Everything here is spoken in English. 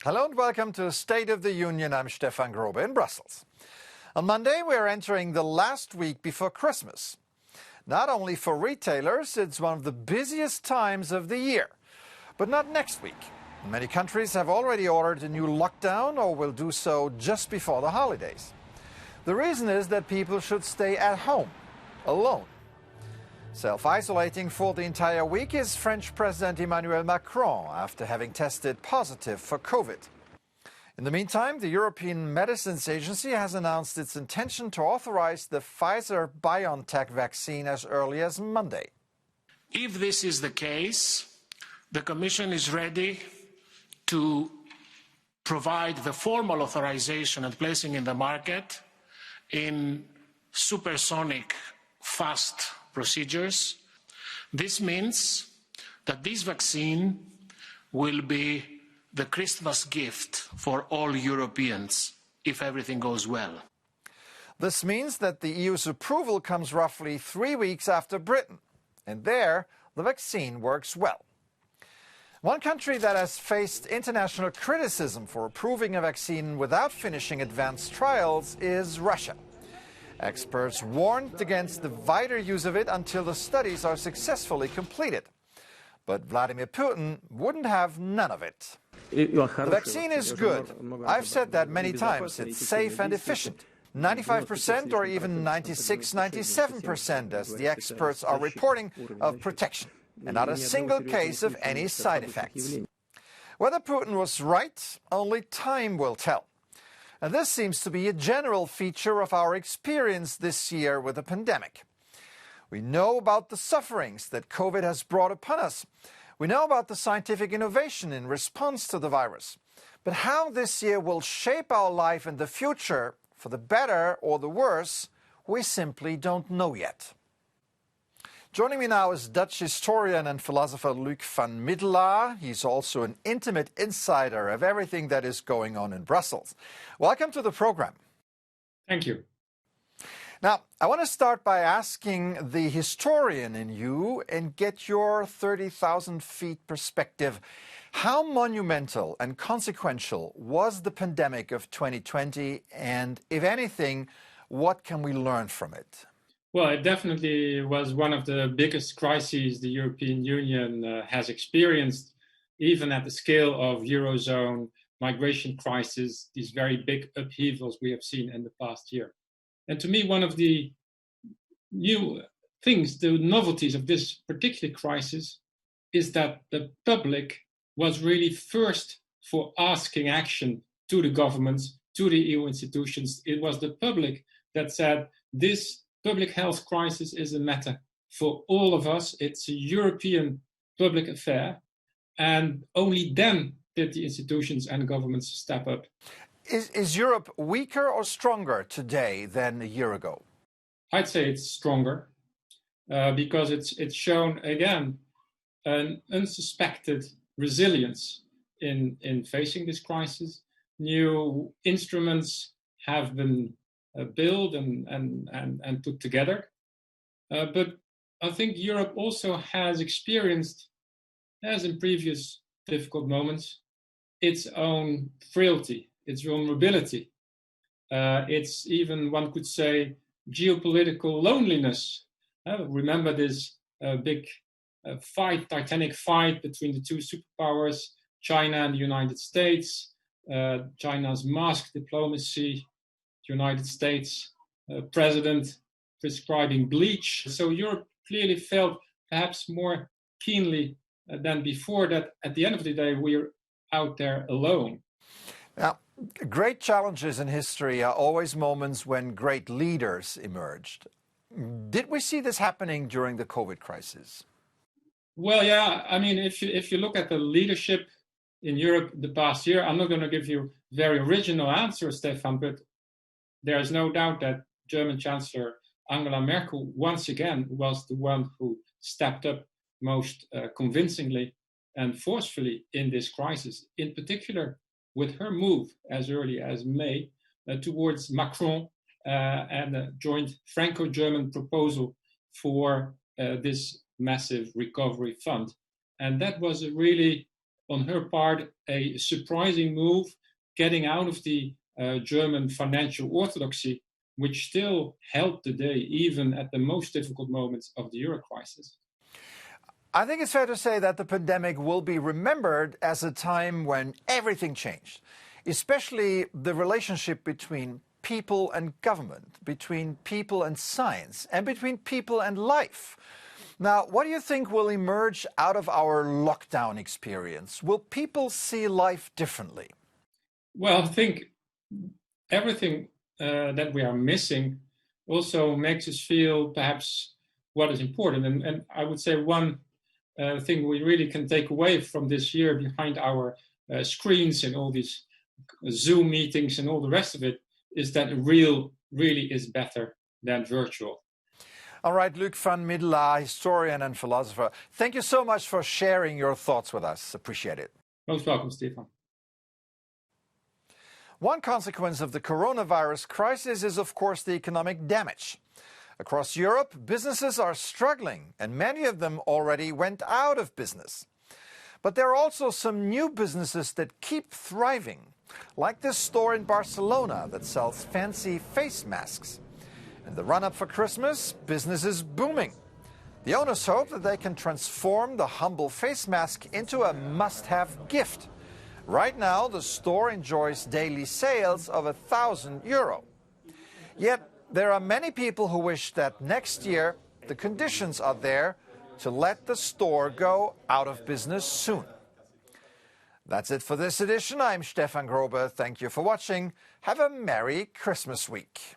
Hello and welcome to State of the Union. I'm Stefan Grobe in Brussels. On Monday, we're entering the last week before Christmas. Not only for retailers, it's one of the busiest times of the year, but not next week. Many countries have already ordered a new lockdown or will do so just before the holidays. The reason is that people should stay at home, alone. Self-isolating for the entire week is French President Emmanuel Macron after having tested positive for COVID. In the meantime, the European Medicines Agency has announced its intention to authorize the Pfizer BioNTech vaccine as early as Monday. If this is the case, the Commission is ready to provide the formal authorization and placing in the market in supersonic fast procedures. This means that this vaccine will be the Christmas gift for all Europeans if everything goes well. This means that the EU's approval comes roughly 3 weeks after Britain, and there the vaccine works well. One country that has faced international criticism for approving a vaccine without finishing advanced trials is Russia. Experts warned against the wider use of it until the studies are successfully completed. But Vladimir Putin wouldn't have none of it. The vaccine is good. I've said that many times. It's safe and efficient. 95% or even 96, 97%, as the experts are reporting, of protection. And not a single case of any side effects. Whether Putin was right, only time will tell. And this seems to be a general feature of our experience this year with the pandemic. We know about the sufferings that COVID has brought upon us. We know about the scientific innovation in response to the virus. But how this year will shape our life in the future, for the better or the worse, we simply don't know yet. Joining me now is Dutch historian and philosopher Luc van Middelaar. He's also an intimate insider of everything that is going on in Brussels. Welcome to the program. Thank you. Now, I want to start by asking the historian in you and get your 30,000 feet perspective. How monumental and consequential was the pandemic of 2020? And if anything, what can we learn from it? Well, it definitely was one of the biggest crises the European Union has experienced, even at the scale of Eurozone migration crisis, these very big upheavals we have seen in the past year. And to me, one of the new things, the novelties of this particular crisis, is that the public was really first for asking action to the governments, to the EU institutions. It was the public that said, this public health crisis is a matter for all of us. It's a European public affair. And only then did the institutions and governments step up. Is Europe weaker or stronger today than a year ago? I'd say it's stronger because it's shown, again, an unsuspected resilience in facing this crisis. New instruments have been built and put together. But I think Europe also has experienced, as in previous difficult moments, its own frailty, its vulnerability. It's even, one could say, geopolitical loneliness. Remember this big titanic fight between the two superpowers, China and the United States, China's mask diplomacy, United States president prescribing bleach. So Europe clearly felt perhaps more keenly than before that at the end of the day, we're out there alone. Now, great challenges in history are always moments when great leaders emerged. Did we see this happening during the COVID crisis? Well, yeah. I mean, if you look at the leadership in Europe the past year, I'm not going to give you very original answers, Stefan, but there is no doubt that German Chancellor Angela Merkel once again was the one who stepped up most convincingly and forcefully in this crisis, in particular with her move as early as May towards Macron and a joint Franco-German proposal for this massive recovery fund. And that was a really on her part, a surprising move, getting out of the German financial orthodoxy, which still held the day, even at the most difficult moments of the euro crisis. I think it's fair to say that the pandemic will be remembered as a time when everything changed, especially the relationship between people and government, between people and science, and between people and life. Now, what do you think will emerge out of our lockdown experience? Will people see life differently? Well, I think everything that we are missing also makes us feel perhaps what is important. And I would say one thing we really can take away from this year behind our screens and all these Zoom meetings and all the rest of it is that real really is better than virtual. All right, Luc van Middelaar, historian and philosopher, thank you so much for sharing your thoughts with us. Appreciate it. Most welcome, Stefan. One consequence of the coronavirus crisis is, of course, the economic damage. Across Europe, businesses are struggling, and many of them already went out of business. But there are also some new businesses that keep thriving, like this store in Barcelona that sells fancy face masks. In the run-up for Christmas, business is booming. The owners hope that they can transform the humble face mask into a must-have gift. Right now, the store enjoys daily sales of €1,000. Yet, there are many people who wish that next year the conditions are there to let the store go out of business soon. That's it for this edition. I'm Stefan Grobe. Thank you for watching. Have a Merry Christmas week.